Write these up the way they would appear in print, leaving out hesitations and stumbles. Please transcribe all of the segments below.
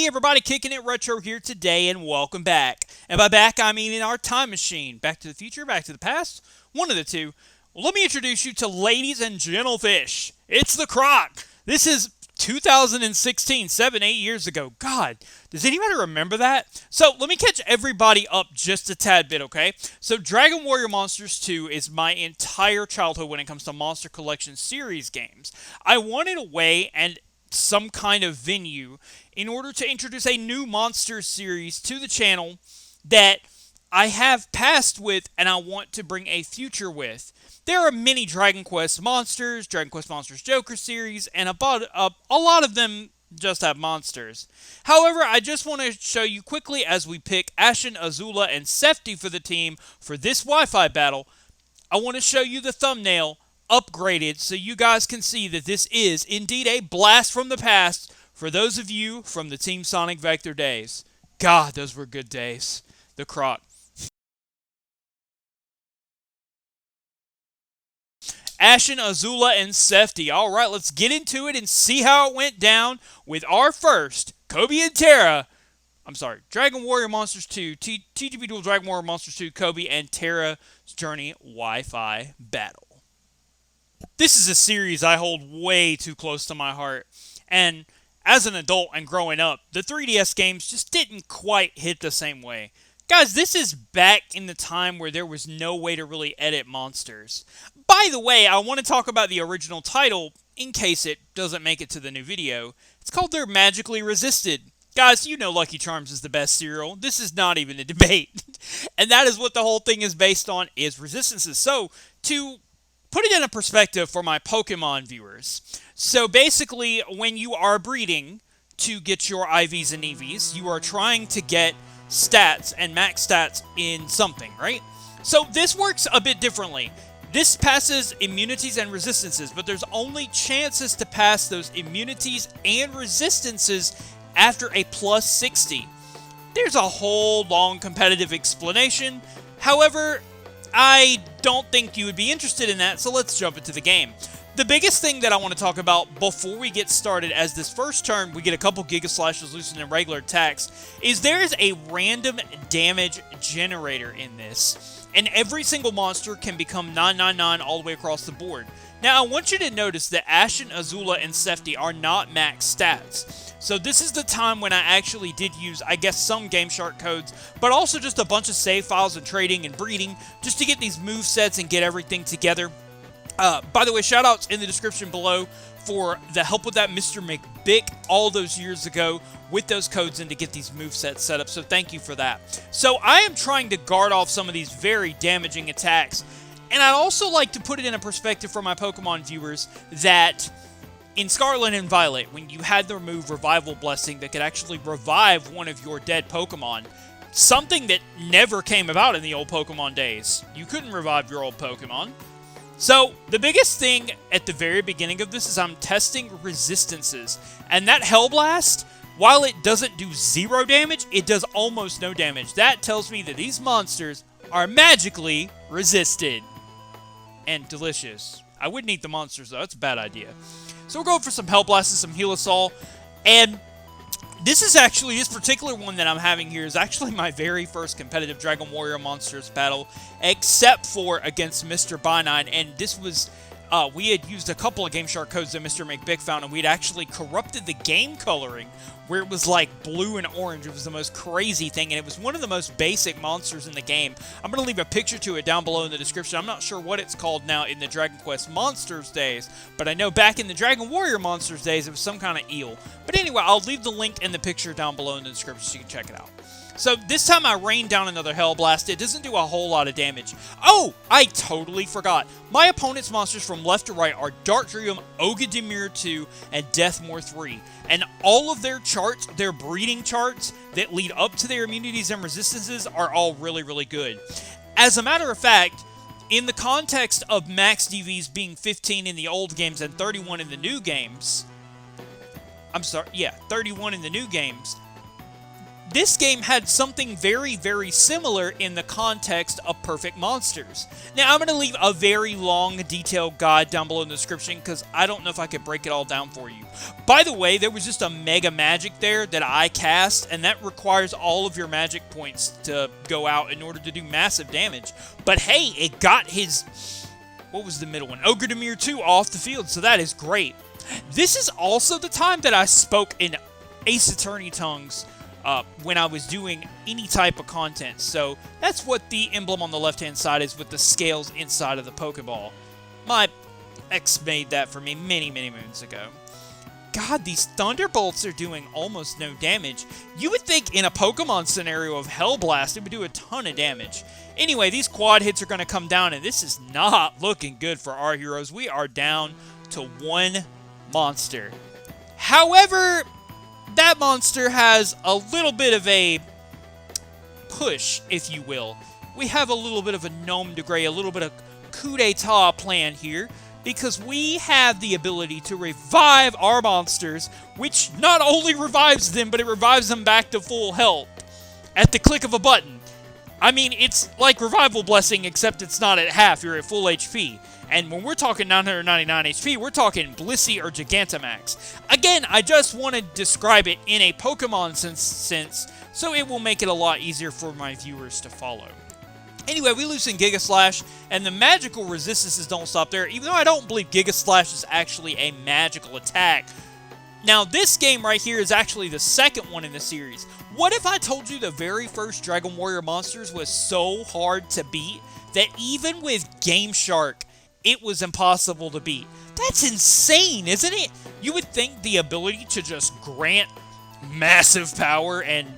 Hey everybody, Kicking It Retro here today, and welcome back. And by back, I mean in our time machine. Back to the future, back to the past, one of the two. Well, let me introduce you to ladies and gentlefish. It's the Croc. This is 2016, 8 years ago. God, does anybody remember that? So let me catch everybody up just a tad bit, okay? So Dragon Warrior Monsters 2 is my entire childhood when it comes to Monster Collection series games. I wanted a way and some kind of venue in order to introduce a new monster series to the channel that I have passed with and I want to bring a future with. There are many Dragon Quest Monsters, Dragon Quest Monsters Joker series, and a lot of them just have monsters. However, I just want to show you quickly as we pick Ashen, Azula, and Sefti for the team for this Wi-Fi battle. I want to show you the thumbnail upgraded so you guys can see that this is indeed a blast from the past for those of you from the Team Sonic Vector days. God, those were good days. The Croc. Ashen, Azula, and Sefti. Alright, let's get into it and see how it went down with our first Cobi and Terra. Dragon Warrior Monsters 2, TGP Dual Dragon Warrior Monsters 2, Cobi and Terra's Journey Wi-Fi battle. This is a series I hold way too close to my heart, and as an adult and growing up, the 3DS games just didn't quite hit the same way. Guys, this is back in the time where there was no way to really edit monsters. By the way, I want to talk about the original title in case it doesn't make it to the new video. It's called They're Magically Resisted. Guys, you know Lucky Charms is the best cereal. This is not even a debate. And that is what the whole thing is based on, is resistances. So, to put it in a perspective for my Pokemon viewers. So basically, when you are breeding to get your IVs and EVs, you are trying to get stats and max stats in something, right? So this works a bit differently. This passes immunities and resistances, but there's only chances to pass those immunities and resistances after a plus 60. There's a whole long competitive explanation. However, I don't think you would be interested in that, so let's jump into the game. The biggest thing that I want to talk about before we get started, as this first turn we get a couple Giga Slashes loosened in regular attacks, is there is a random damage generator in this. And every single monster can become 999 all the way across the board. Now, I want you to notice that Ashen, Azula, and Sefti are not max stats. So this is the time when I actually did use, I guess, some Game Shark codes, but also just a bunch of save files and trading and breeding, just to get these move sets and get everything together. By the way, shoutouts in the description below for the help with that Mr. McBick all those years ago with those codes and to get these movesets set up, so thank you for that. So I am trying to guard off some of these very damaging attacks, and I'd also like to put it in a perspective for my Pokemon viewers that in Scarlet and Violet, when you had the move Revival Blessing that could actually revive one of your dead Pokemon, something that never came about in the old Pokemon days. You couldn't revive your old Pokemon. So, the biggest thing at the very beginning of this is I'm testing resistances. And that Hellblast, while it doesn't do 0 damage, it does almost no damage. That tells me that these monsters are magically resisted. And delicious. I wouldn't eat the monsters though, that's a bad idea. So we're going for some Hellblast and some Heal Us All. And this particular one that I'm having here is actually my very first competitive Dragon Warrior Monsters battle, except for against Mr. Binine, and this was, we had used a couple of Game Shark codes that Mr. McBick found, and we'd actually corrupted the game coloring, where it was like blue and orange. It was the most crazy thing, and it was one of the most basic monsters in the game. I'm going to leave a picture to it down below in the description. I'm not sure what it's called now in the Dragon Quest Monsters days, but I know back in the Dragon Warrior Monsters days, it was some kind of eel. But anyway, I'll leave the link and the picture down below in the description so you can check it out. So this time I rained down another Hellblast. It doesn't do a whole lot of damage. Oh, I totally forgot. My opponent's monsters from left to right are Darkdream, Ogademir 2, and Deathmore 3. And all of their charts, their breeding charts that lead up to their immunities and resistances are all really, really good. As a matter of fact, in the context of max DVs being 15 in the old games and 31 in the new games, 31 in the new games, this game had something very, very similar in the context of Perfect Monsters. Now, I'm going to leave a very long, detailed guide down below in the description because I don't know if I could break it all down for you. By the way, there was just a mega magic there that I cast, and that requires all of your magic points to go out in order to do massive damage. But hey, it got his... what was the middle one? Ogre Demir 2 off the field, so that is great. This is also the time that I spoke in Ace Attorney tongues when I was doing any type of content. So that's what the emblem on the left-hand side is with the scales inside of the Pokeball. My ex made that for me many, many moons ago. God, these Thunderbolts are doing almost no damage. You would think in a Pokemon scenario of Hell Blast, it would do a ton of damage. Anyway, these quad hits are going to come down, and this is not looking good for our heroes. We are down to one monster. However, that monster has a little bit of a push, if you will. We have a little bit of a nom de guerre, a little bit of coup d'etat plan here, because we have the ability to revive our monsters, which not only revives them, but it revives them back to full health at the click of a button. I mean, it's like Revival Blessing, except it's not at half, you're at full HP. And when we're talking 999 HP, we're talking Blissey or Gigantamax. Again, I just want to describe it in a Pokemon sense, so it will make it a lot easier for my viewers to follow. Anyway, we loosen Giga Slash, and the magical resistances don't stop there, even though I don't believe Giga Slash is actually a magical attack. Now, this game right here is actually the second one in the series. What if I told you the very first Dragon Warrior Monsters was so hard to beat that even with Game Shark, it was impossible to beat? That's insane, isn't it? You would think the ability to just grant massive power and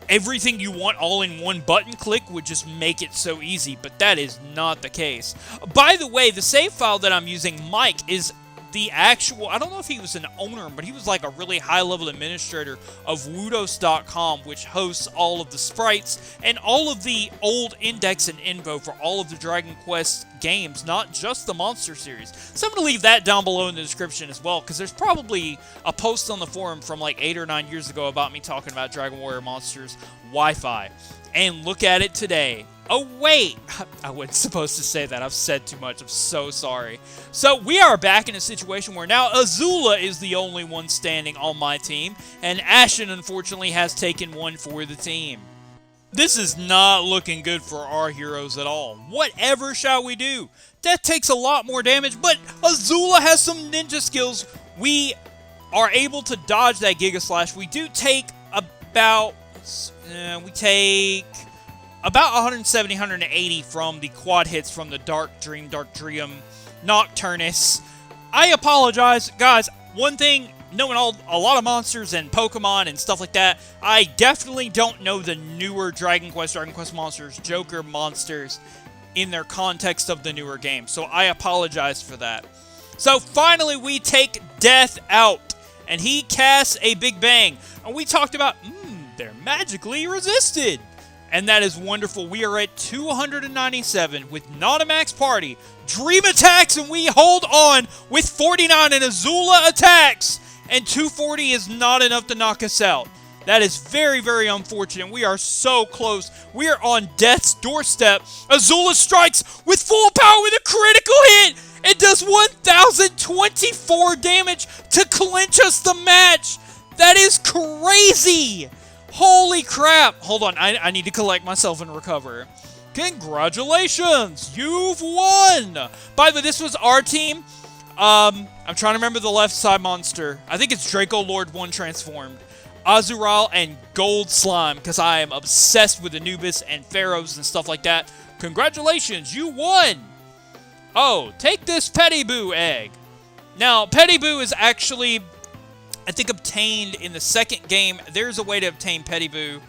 everything you want all in one button click would just make it so easy, but that is not the case. By the way, the save file that I'm using, Mike, is the actual, I don't know if he was an owner, but he was like a really high-level administrator of Woodos.com, which hosts all of the sprites and all of the old index and info for all of the Dragon Quest games, not just the Monster series. So I'm going to leave that down below in the description as well, because there's probably a post on the forum from like 8 or 9 years ago about me talking about Dragon Warrior Monsters Wi-Fi. And look at it today. Oh, wait! I wasn't supposed to say that. I've said too much. I'm so sorry. So, we are back in a situation where now Azula is the only one standing on my team, and Ashen, unfortunately, has taken one for the team. This is not looking good for our heroes at all. Whatever shall we do? That takes a lot more damage, but Azula has some ninja skills. We are able to dodge that Giga Slash. We do take about... about 170, 180 from the quad hits from the Dark Dream, Nocturnus. I apologize, guys. One thing, knowing a lot of monsters and Pokemon and stuff like that, I definitely don't know the newer Dragon Quest monsters, Joker monsters, in their context of the newer game. So I apologize for that. So finally, we take Death out, and he casts a Big Bang. And we talked about, they're magically resisted. And that is wonderful. We are at 297 with not a max party. Dream attacks, and we hold on with 49, and Azula attacks. And 240 is not enough to knock us out. That is very, very unfortunate. We are so close. We are on death's doorstep. Azula strikes with full power with a critical hit. It does 1,024 damage to clinch us the match. That is crazy. Holy crap! Hold on, I need to collect myself and recover. Congratulations! You've won! By the way, this was our team. I'm trying to remember the left side monster. I think it's Draco Lord 1 transformed. Azural and Gold Slime, because I am obsessed with Anubis and Pharaohs and stuff like that. Congratulations, you won! Oh, take this Pettiboo egg. Now, Pettiboo is actually... I think obtained in the second game. There's a way to obtain Pettiboo,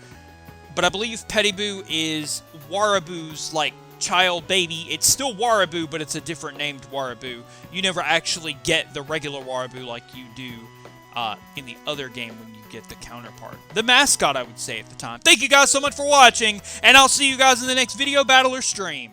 but I believe Pettiboo is Waraboo's, like, child baby. It's still Waraboo, but it's a different named Waraboo. You never actually get the regular Waraboo like you do in the other game when you get the counterpart. The mascot, I would say, at the time. Thank you guys so much for watching, and I'll see you guys in the next video, battle, or stream.